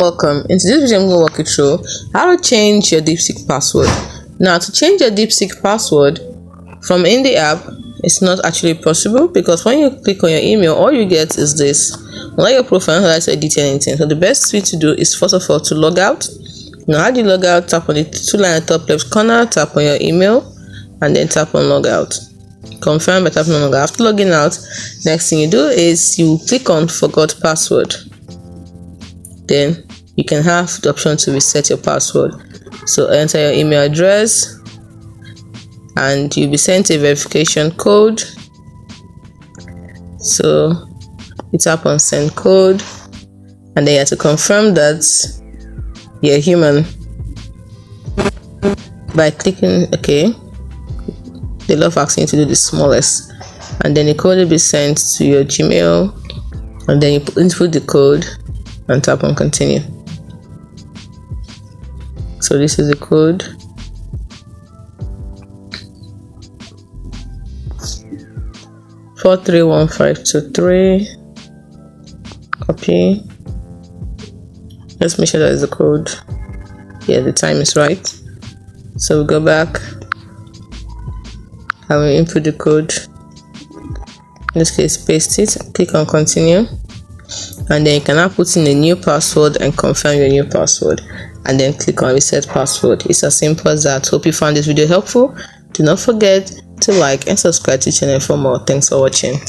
Welcome. In today's video, I'm going to walk you through how to change your DeepSeek password. Now, to change your DeepSeek password from in the app, it's not actually possible because when you click on your email, all you get is this. Unlike your profile, not to edit anything. So the best thing to do is first of all to log out. Now, how do you log out? Tap on the two line at the top left corner, tap on your email, and then tap on log out. Confirm by tapping on log out. After logging out, next thing you do is you click on forgot password. Then you can have the option to reset your password. So enter your email address and you'll be sent a verification code. So you tap on send code and then you have to confirm that you're human by clicking OK. They love asking you to do the smallest, and then the code will be sent to your Gmail, and then you input the code and tap on continue. So this is the code. (431523). Copy. Let's make sure that is the code. Yeah, the time is right. So we go back and we input the code. In this case, paste it, click on continue, and then you can now put in a new password and confirm your new password, and then click on reset password. It's as simple as that. Hope you found this video helpful. Do not forget to like and subscribe to the channel for more. Thanks for watching.